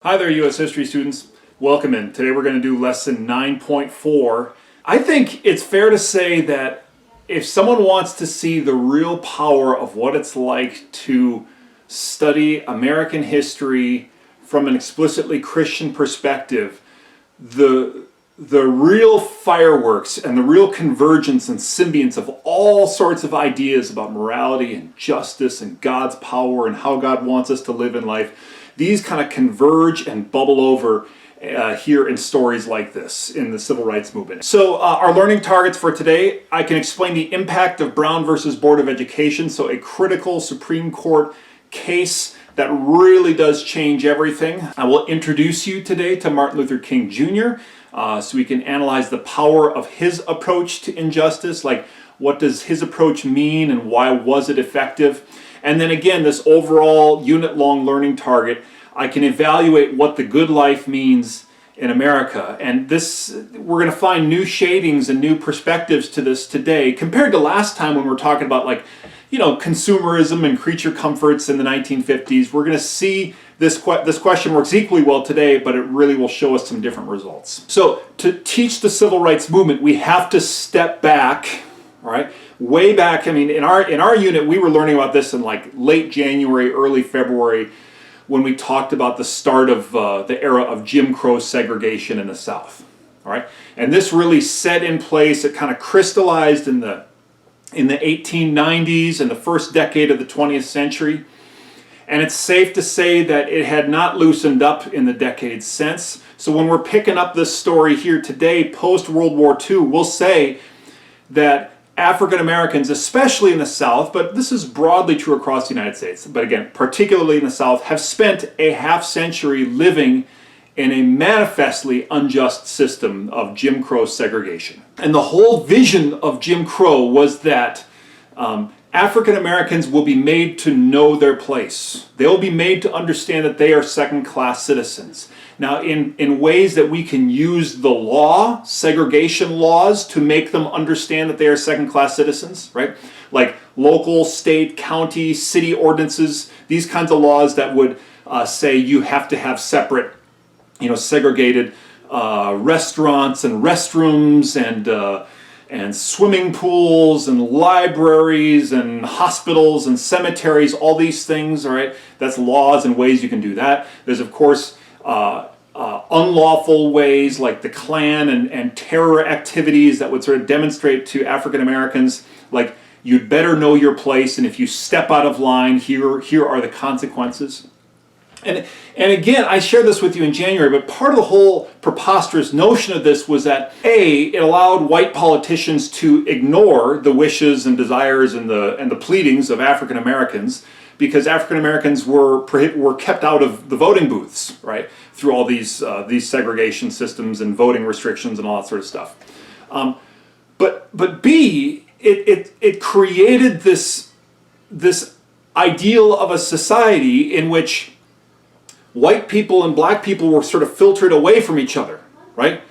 Hi there, U.S. history students. Welcome in. Today we're going to do lesson 9.4. I think it's fair to say that if someone wants to see the real power of what it's like to study American history from an explicitly Christian perspective, the real fireworks and the real convergence and symbionts of all sorts of ideas about morality and justice and God's power and how God wants us to live in life, these kind of converge and bubble over here in stories like this in the civil rights movement. So our learning targets for today, I can explain the impact of Brown versus Board of Education, so a critical Supreme Court case that really does change everything. I will introduce you today to Martin Luther King Jr. So we can analyze the power of his approach to injustice, like what does his approach mean and why was it effective? And then again, this overall unit-long learning target, I can evaluate what the good life means in America. And this, we're going to find new shadings and new perspectives to this today compared to last time when we're talking about consumerism and creature comforts in the 1950s. We're going to see this question works equally well today, but it really will show us some different results. So to teach the civil rights movement, we have to step back, all right? Way back, I mean, in our unit, we were learning about this in like late January, early February, when we talked about the start of the era of Jim Crow segregation in the South. All right, and this really set in place. It kind of crystallized in the 1890s and the first decade of the 20th century. And it's safe to say that it had not loosened up in the decades since. So when we're picking up this story here today, post World War II, we'll say that African Americans, especially in the South, but this is broadly true across the United States, but again, particularly in the South, have spent a half century living in a manifestly unjust system of Jim Crow segregation. And the whole vision of Jim Crow was that African Americans will be made to know their place. They'll be made to understand that they are second-class citizens. Now, in ways that we can use the law, segregation laws, to make them understand that they are second-class citizens, right? Like local, state, county, city ordinances, these kinds of laws that would say you have to have separate, segregated restaurants and restrooms and swimming pools and libraries and hospitals and cemeteries, all these things, all right? That's laws and ways you can do that. There's, of course, unlawful ways like the Klan and terror activities that would sort of demonstrate to African Americans, like, you'd better know your place, and if you step out of line, here are the consequences. And again, I shared this with you in January, but part of the whole preposterous notion of this was that it allowed white politicians to ignore the wishes and desires and the pleadings of African Americans, because African Americans were kept out of the voting booths, right, through all these segregation systems and voting restrictions and all that sort of stuff. But B, it created this ideal of a society in which white people and black people were sort of filtered away from each other, right?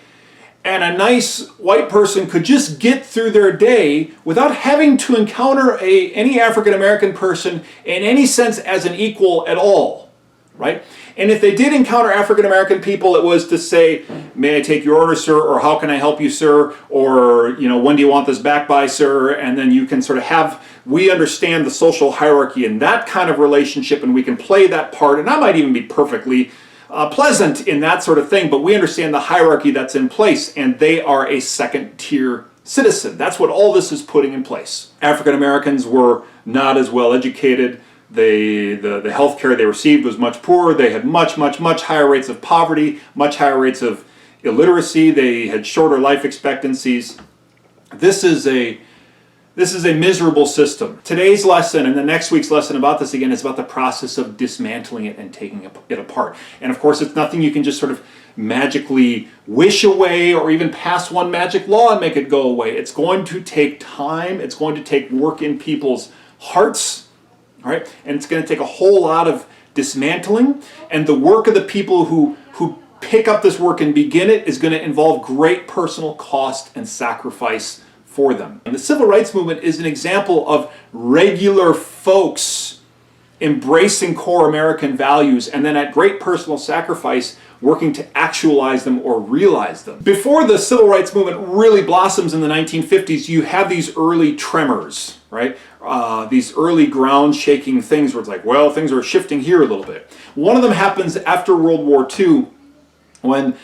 And a nice white person could just get through their day without having to encounter any African American person in any sense as an equal at all, right? And if they did encounter African American people, it was to say, "May I take your order, sir?" or "How can I help you, sir?" or, "When do you want this back by, sir?" And then you can sort of we understand the social hierarchy in that kind of relationship, and we can play that part. And that might even be perfectly pleasant in that sort of thing, but we understand the hierarchy that's in place, and they are a second-tier citizen. That's what all this is putting in place. African Americans were not as well educated. The health care they received was much poorer. They had much higher rates of poverty, much higher rates of illiteracy. They had shorter life expectancies. This is a miserable system. Today's lesson and the next week's lesson about this again is about the process of dismantling it and taking it apart. And of course, it's nothing you can just sort of magically wish away or even pass one magic law and make it go away. It's going to take time. It's going to take work in people's hearts, all right? And it's going to take a whole lot of dismantling. And the work of the people who pick up this work and begin it is going to involve great personal cost and sacrifice for them. And the civil rights movement is an example of regular folks embracing core American values, and then at great personal sacrifice, working to actualize them or realize them. Before the civil rights movement really blossoms in the 1950s, you have these early tremors, right? These early ground-shaking things where it's like, well, things are shifting here a little bit. One of them happens after World War II when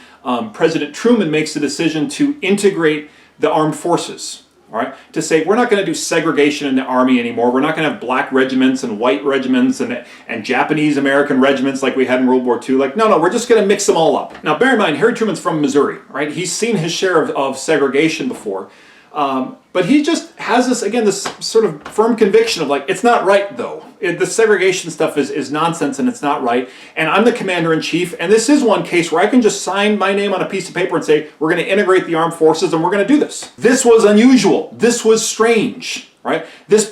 President Truman makes the decision to integrate the armed forces. All right, to say we're not going to do segregation in the army anymore. We're not going to have black regiments and white regiments and Japanese American regiments like we had in World War II. Like, no, we're just going to mix them all up. Now, bear in mind, Harry Truman's from Missouri, right? He's seen his share of segregation before. But he just has this, again, this sort of firm conviction of like, it's not right though. The segregation stuff is nonsense and it's not right. And I'm the commander-in-chief, and this is one case where I can just sign my name on a piece of paper and say, we're going to integrate the armed forces and we're going to do this. This was unusual. This was strange, right? This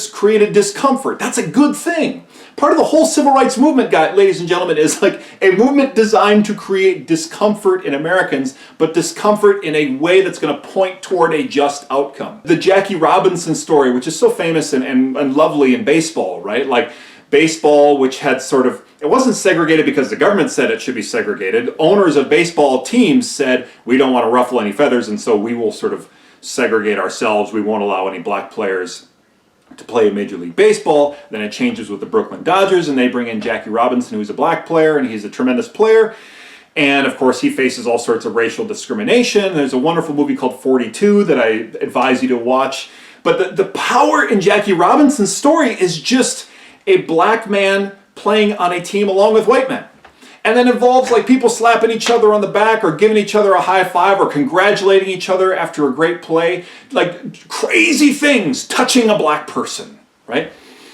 created discomfort. That's a good thing. Part of the whole civil rights movement, ladies and gentlemen, is like a movement designed to create discomfort in Americans, but discomfort in a way that's going to point toward a just outcome. The Jackie Robinson story, which is so famous and lovely in baseball, right? Like baseball, which had sort of, it wasn't segregated because the government said it should be segregated. Owners of baseball teams said, we don't want to ruffle any feathers, and so we will sort of segregate ourselves. We won't allow any black players to play Major League Baseball. Then it changes with the Brooklyn Dodgers, and they bring in Jackie Robinson, who's a black player, and he's a tremendous player. And of course, he faces all sorts of racial discrimination. There's a wonderful movie called 42 that I advise you to watch. But the power in Jackie Robinson's story is just a black man playing on a team along with white men. And then involves like people slapping each other on the back or giving each other a high five or congratulating each other after a great play. Like crazy things touching a black person, right?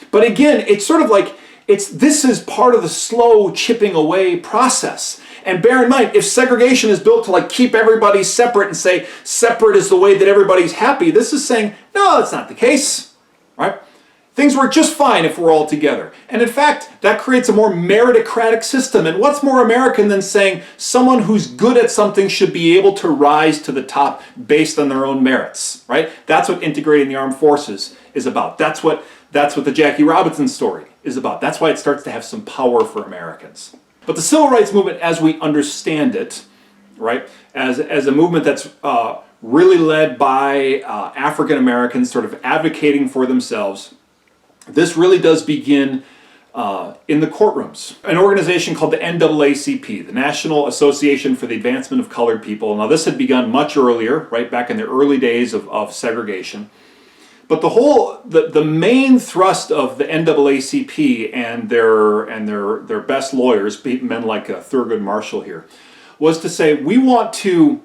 But again, it's sort of like, this is part of the slow chipping away process. And bear in mind, if segregation is built to like keep everybody separate and say separate is the way that everybody's happy, this is saying, no, that's not the case, right? Things work just fine if we're all together. And in fact, that creates a more meritocratic system. And what's more American than saying someone who's good at something should be able to rise to the top based on their own merits, right? That's what integrating the armed forces is about. That's what the Jackie Robinson story is about. That's why it starts to have some power for Americans. But the civil rights movement, as we understand it, right, as a movement that's really led by African Americans sort of advocating for themselves, this really does begin in the courtrooms. An organization called the NAACP, the National Association for the Advancement of Colored People. Now this had begun much earlier, right back in the early days of segregation. But the main thrust of the NAACP and their best lawyers, men like Thurgood Marshall here, was to say, we want to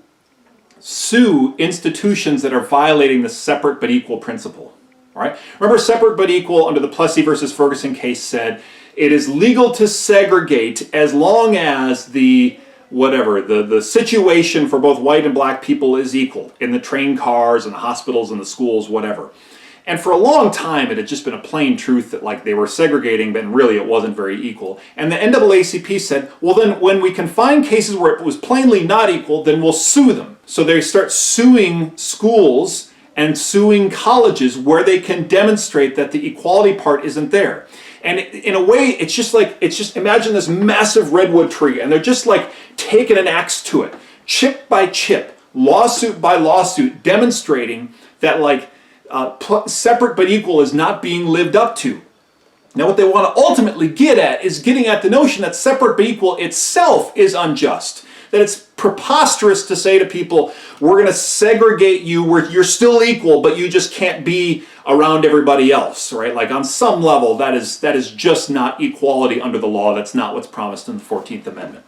sue institutions that are violating the separate but equal principle. All right. Remember, separate but equal under the Plessy versus Ferguson case said it is legal to segregate as long as the situation for both white and black people is equal in the train cars and the hospitals and the schools, whatever. And for a long time, it had just been a plain truth that like they were segregating, but really it wasn't very equal. And the NAACP said, well, then when we can find cases where it was plainly not equal, then we'll sue them. So they start suing schools and suing colleges where they can demonstrate that the equality part isn't there. And in a way, it's just imagine this massive redwood tree, and they're just like taking an axe to it, chip by chip, lawsuit by lawsuit, demonstrating that like separate but equal is not being lived up to. Now what they want to ultimately get at is getting at the notion that separate but equal itself is unjust. That it's preposterous to say to people, we're going to segregate you where you're still equal, but you just can't be around everybody else, right? Like on some level, that is just not equality under the law. That's not what's promised in the 14th Amendment.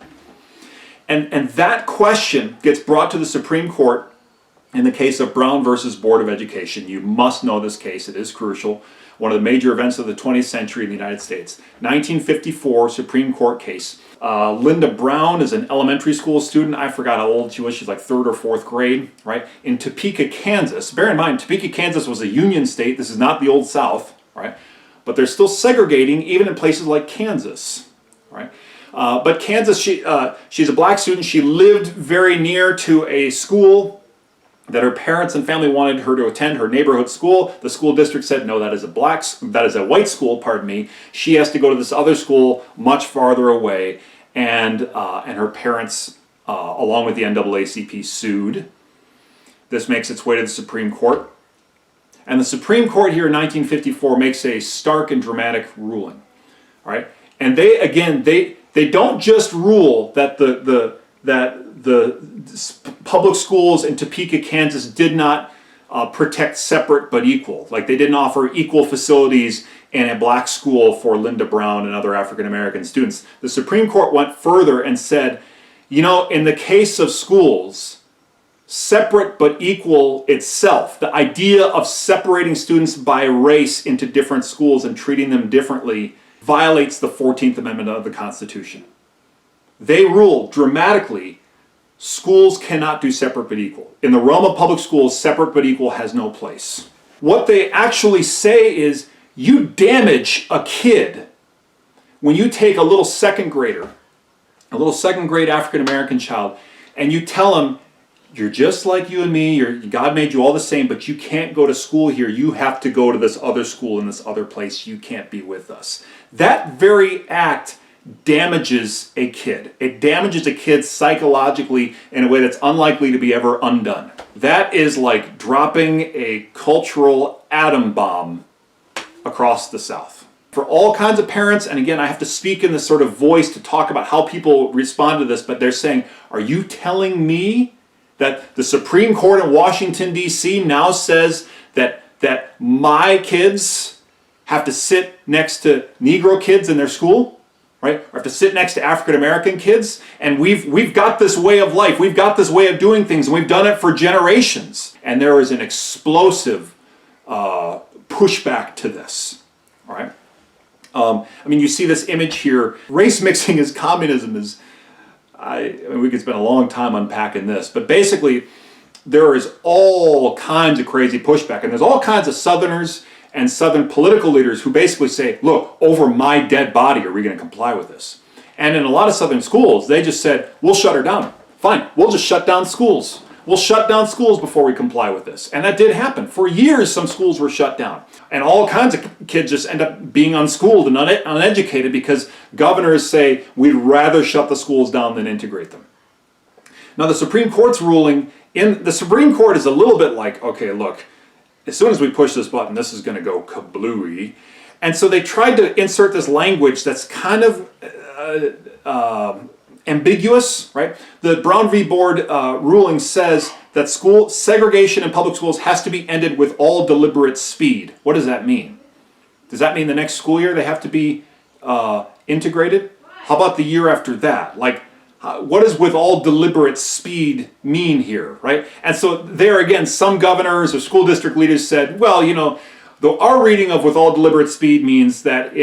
And that question gets brought to the Supreme Court in the case of Brown versus Board of Education. You must know this case. It is crucial. One of the major events of the 20th century in the United States. 1954 Supreme Court case. Linda Brown is an elementary school student. I forgot how old she was. She's like 3rd or 4th grade, right? In Topeka, Kansas. Bear in mind, Topeka, Kansas was a Union state. This is not the Old South, right? But they're still segregating even in places like Kansas, right? But Kansas, she's a black student. She lived very near to a school that her parents and family wanted her to attend her neighborhood school. The school district said, no, that is a white school, pardon me. She has to go to this other school much farther away. And her parents, along with the NAACP, sued. This makes its way to the Supreme Court. And the Supreme Court here in 1954 makes a stark and dramatic ruling. All right? And they don't just rule that the public schools in Topeka, Kansas did not protect separate but equal. Like they didn't offer equal facilities in a black school for Linda Brown and other African American students. The Supreme Court went further and said, you know, in the case of schools, separate but equal itself, the idea of separating students by race into different schools and treating them differently violates the 14th Amendment of the Constitution. They ruled dramatically, schools cannot do separate but equal. In the realm of public schools, separate but equal has no place. What they actually say is, you damage a kid when you take a little second grader, a little second grade African American child, and you tell him, you're just like you and me, God made you all the same, but you can't go to school here. You have to go to this other school in this other place. You can't be with us. That very act damages a kid. It damages a kid psychologically in a way that's unlikely to be ever undone. That is like dropping a cultural atom bomb across the South. For all kinds of parents, and again, I have to speak in this sort of voice to talk about how people respond to this, but they're saying, are you telling me that the Supreme Court in Washington, D.C. now says that my kids have to sit next to Negro kids in their school? Right? Or have to sit next to African American kids, and we've got this way of life, we've got this way of doing things, and we've done it for generations. And there is an explosive pushback to this. All right. I mean, you see this image here. Race mixing as communism is. I mean, we could spend a long time unpacking this, but basically, there is all kinds of crazy pushback, and there's all kinds of Southerners and Southern political leaders who basically say, look, over my dead body are we going to comply with this? And in a lot of Southern schools, they just said, we'll shut her down. Fine, we'll just shut down schools. We'll shut down schools before we comply with this. And that did happen. For years, some schools were shut down. And all kinds of kids just end up being unschooled and uneducated because governors say, we'd rather shut the schools down than integrate them. Now, the Supreme Court's ruling, the Supreme Court is a little bit like, okay, look, as soon as we push this button, this is going to go kablooey. And so they tried to insert this language that's kind of ambiguous, right? The Brown v. Board ruling says that school segregation in public schools has to be ended with all deliberate speed. What does that mean? Does that mean the next school year they have to be integrated? How about the year after that? Like, what does with all deliberate speed mean here, right? And so there again, some governors or school district leaders said, well, you know, our reading of with all deliberate speed means that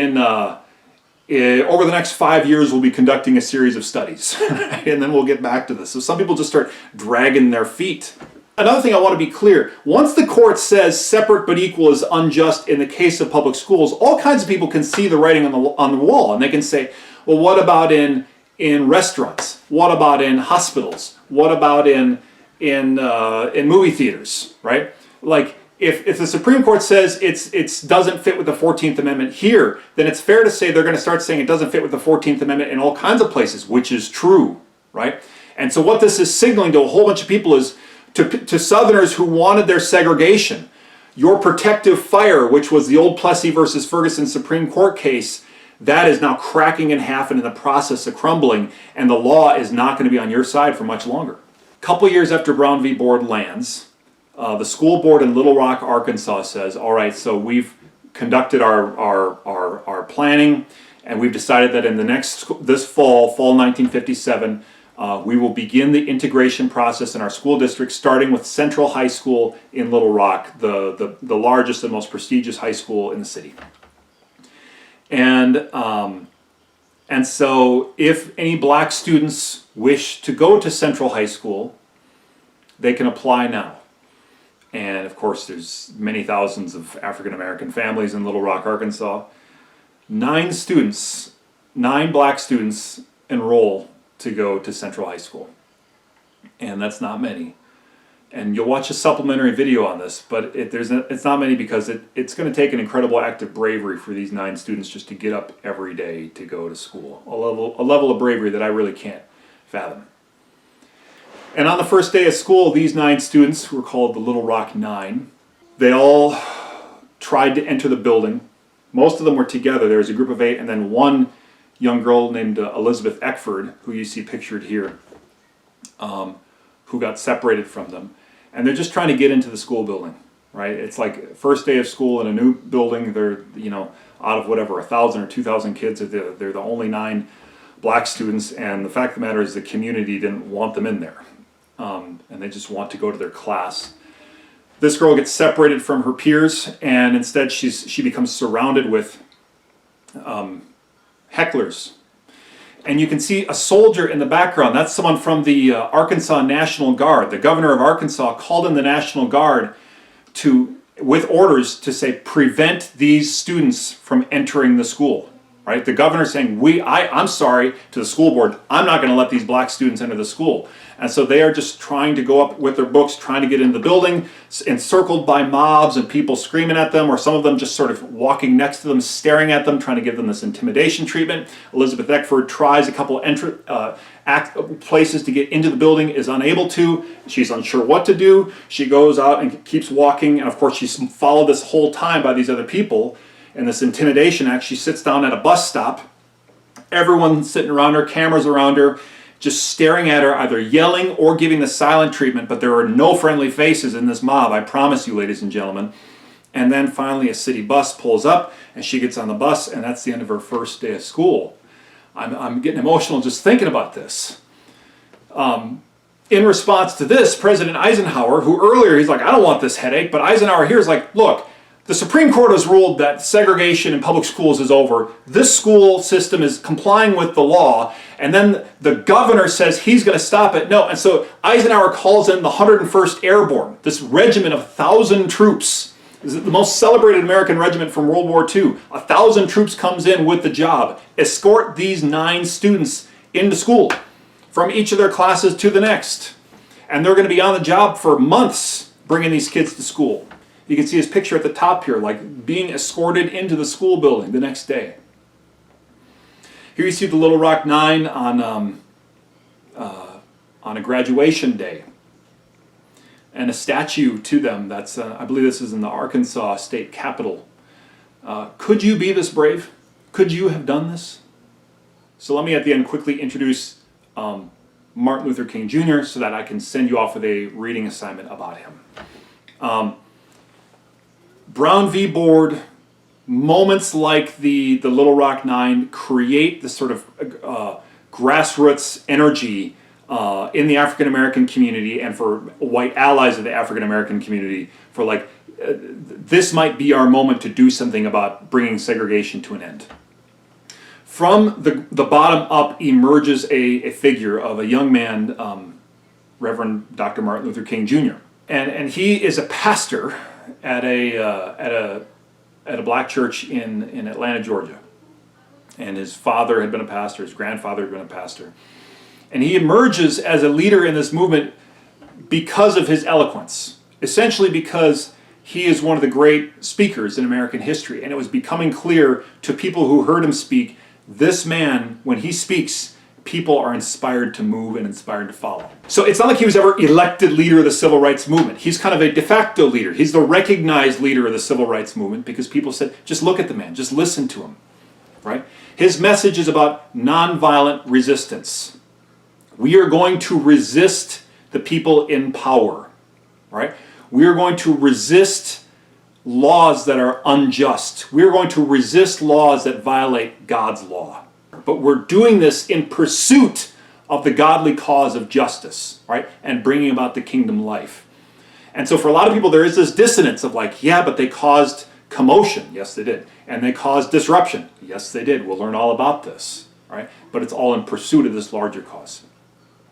over the next 5 years we'll be conducting a series of studies, and then we'll get back to this. So some people just start dragging their feet. Another thing I want to be clear, once the court says separate but equal is unjust in the case of public schools, all kinds of people can see the writing on the wall, and they can say, well, what about in restaurants? What about in hospitals? What about in movie theaters, right? Like, if the Supreme Court says it doesn't fit with the 14th Amendment here, then it's fair to say they're going to start saying it doesn't fit with the 14th Amendment in all kinds of places, which is true, right? And so what this is signaling to a whole bunch of people is, to Southerners who wanted their segregation, your protective fire, which was the old Plessy versus Ferguson Supreme Court case, that is now cracking in half and in the process of crumbling, and the law is not going to be on your side for much longer. A couple years after Brown v. Board lands, the school board in Little Rock, Arkansas says, all right, so we've conducted our planning, and we've decided that in this fall 1957, we will begin the integration process in our school district, starting with Central High School in Little Rock, the largest and most prestigious high school in the city. And so if any black students wish to go to Central High School, they can apply now. And of course, there's many thousands of African American families in Little Rock, Arkansas. 9 black students enroll to go to Central High School. And that's not many. And you'll watch a supplementary video on this, but it's not many because it's going to take an incredible act of bravery for these 9 students just to get up every day to go to school. A level of bravery that I really can't fathom. And on the first day of school, these 9 students, who were called the Little Rock Nine, they all tried to enter the building. Most of them were together. There was a group of 8, and then one young girl named Elizabeth Eckford, who you see pictured here, who got separated from them. And they're just trying to get into the school building, right? It's like first day of school in a new building. They're, out of whatever, 1,000 or 2,000 kids, they're the only 9 black students. And the fact of the matter is the community didn't want them in there. And they just want to go to their class. This girl gets separated from her peers, and instead she becomes surrounded with hecklers. And you can see a soldier in the background. That's someone from the Arkansas National Guard. The governor of Arkansas called in the National Guard with orders to say, prevent these students from entering the school. Right? The governor saying, I'm sorry to the school board, I'm not going to let these black students enter the school. And so they are just trying to go up with their books, trying to get in the building, encircled by mobs and people screaming at them, or some of them just sort of walking next to them, staring at them, trying to give them this intimidation treatment. Elizabeth Eckford tries a couple places to get into the building, is unable to. She's unsure what to do. She goes out and keeps walking, and of course she's followed this whole time by these other people. In this intimidation act, she sits down at a bus stop. Everyone's sitting around her, cameras around her, just staring at her, either yelling or giving the silent treatment, but there are no friendly faces in this mob, I promise you, ladies and gentlemen. And then finally a city bus pulls up, and she gets on the bus, and that's the end of her first day of school. I'm getting emotional just thinking about this. In response to this, President Eisenhower, who earlier, he's like, I don't want this headache, but Eisenhower here is like, look, the Supreme Court has ruled that segregation in public schools is over. This school system is complying with the law, and then the governor says he's going to stop it. No, and so Eisenhower calls in the 101st Airborne, this regiment of 1,000 troops. This is the most celebrated American regiment from World War II. 1,000 troops comes in with the job. Escort these 9 students into school from each of their classes to the next. And they're going to be on the job for months bringing these kids to school. You can see his picture at the top here, like being escorted into the school building the next day. Here you see the Little Rock Nine on a graduation day, and a statue to them. That's I believe this is in the Arkansas State Capitol. Could you be this brave? Could you have done this? So let me at the end quickly introduce Martin Luther King Jr. so that I can send you off with a reading assignment about him. Brown v. Board, moments like the Little Rock Nine create this sort of grassroots energy in the African American community and for white allies of the African American community for this might be our moment to do something about bringing segregation to an end. From the bottom up emerges a figure of a young man, Reverend Dr. Martin Luther King Jr. And he is a pastor at a black church in Atlanta, Georgia. And his father had been a pastor, his grandfather had been a pastor. And he emerges as a leader in this movement because of his eloquence, essentially because he is one of the great speakers in American history. And it was becoming clear to people who heard him speak, this man, when he speaks, people are inspired to move and inspired to follow. So it's not like he was ever elected leader of the civil rights movement. He's kind of a de facto leader. He's the recognized leader of the civil rights movement because people said, just look at the man, just listen to him, right? His message is about nonviolent resistance. We are going to resist the people in power, right? We are going to resist laws that are unjust. We are going to resist laws that violate God's law. But we're doing this in pursuit of the godly cause of justice, right? And bringing about the kingdom life. And so for a lot of people, there is this dissonance of yeah, but they caused commotion. Yes, they did. And they caused disruption. Yes, they did. We'll learn all about this, right? But it's all in pursuit of this larger cause.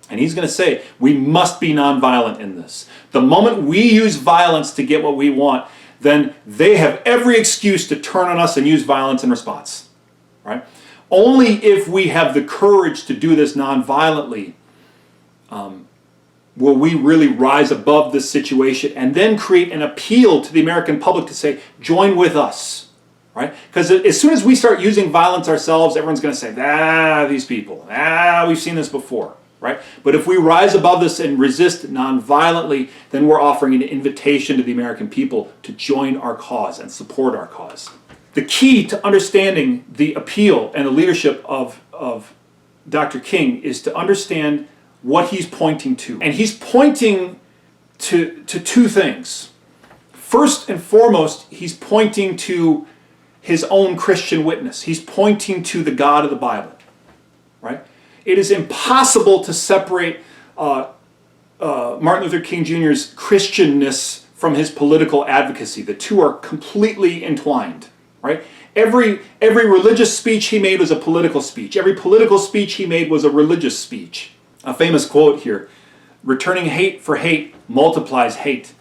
And he's going to say, we must be nonviolent in this. The moment we use violence to get what we want, then they have every excuse to turn on us and use violence in response, right? Only if we have the courage to do this nonviolently will we really rise above this situation and then create an appeal to the American public to say, join with us, right? Because as soon as we start using violence ourselves, everyone's going to say, these people, we've seen this before, right? But if we rise above this and resist non-violently, then we're offering an invitation to the American people to join our cause and support our cause. The key to understanding the appeal and the leadership of Dr. King is to understand what he's pointing to. And he's pointing to two things. First and foremost, he's pointing to his own Christian witness. He's pointing to the God of the Bible, right? It is impossible to separate Martin Luther King Jr.'s Christianness from his political advocacy. The two are completely entwined, right? Every religious speech he made was a political speech. Every political speech he made was a religious speech. A famous quote here, returning hate for hate multiplies hate,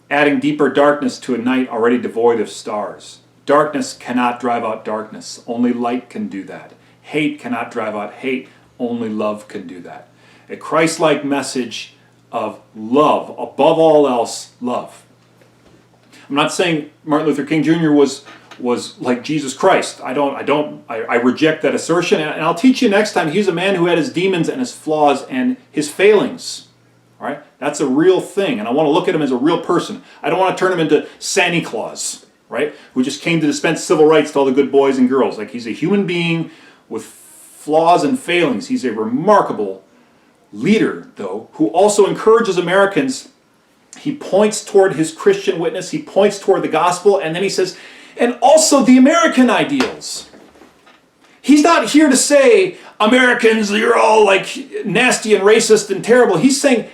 adding deeper darkness to a night already devoid of stars. Darkness cannot drive out darkness. Only light can do that. Hate cannot drive out hate. Only love can do that. A Christ-like message of love, above all else, love. I'm not saying Martin Luther King Jr. was like Jesus Christ. I reject that assertion, and I'll teach you next time. He's a man who had his demons and his flaws and his failings. All right? That's a real thing, and I want to look at him as a real person. I don't want to turn him into Santa Claus, right? Who just came to dispense civil rights to all the good boys and girls. Like, he's a human being with flaws and failings. He's a remarkable leader, though, who also encourages Americans. He points toward his Christian witness. He points toward the gospel, and then he says, and also the American ideals. He's not here to say, Americans, you're all like nasty and racist and terrible. He's saying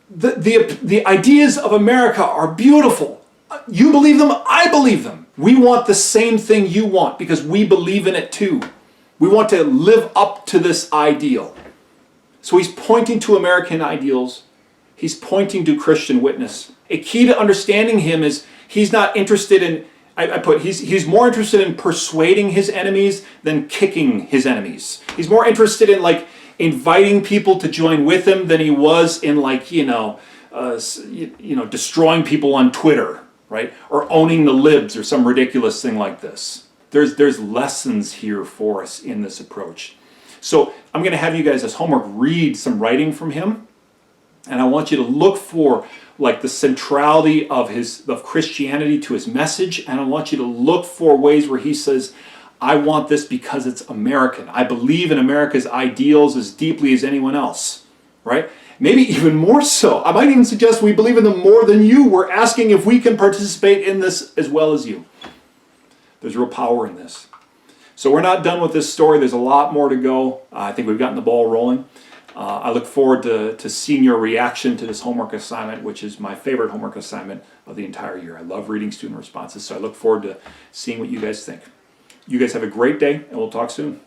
the ideas of America are beautiful. You believe them, I believe them. We want the same thing you want because we believe in it too. We want to live up to this ideal. So he's pointing to American ideals. He's pointing to Christian witness. A key to understanding him is he's not interested in, he's more interested in persuading his enemies than kicking his enemies. He's more interested in like inviting people to join with him than he was in like, destroying people on Twitter, right? Or owning the libs or some ridiculous thing like this. There's lessons here for us in this approach. So I'm going to have you guys as homework read some writing from him. And I want you to look for like the centrality of Christianity to his message. And I want you to look for ways where he says, I want this because it's American. I believe in America's ideals as deeply as anyone else, right? Maybe even more so. I might even suggest we believe in them more than you. We're asking if we can participate in this as well as you. There's real power in this. So we're not done with this story. There's a lot more to go. I think we've gotten the ball rolling. I look forward to seeing your reaction to this homework assignment, which is my favorite homework assignment of the entire year. I love reading student responses, so I look forward to seeing what you guys think. You guys have a great day, and we'll talk soon.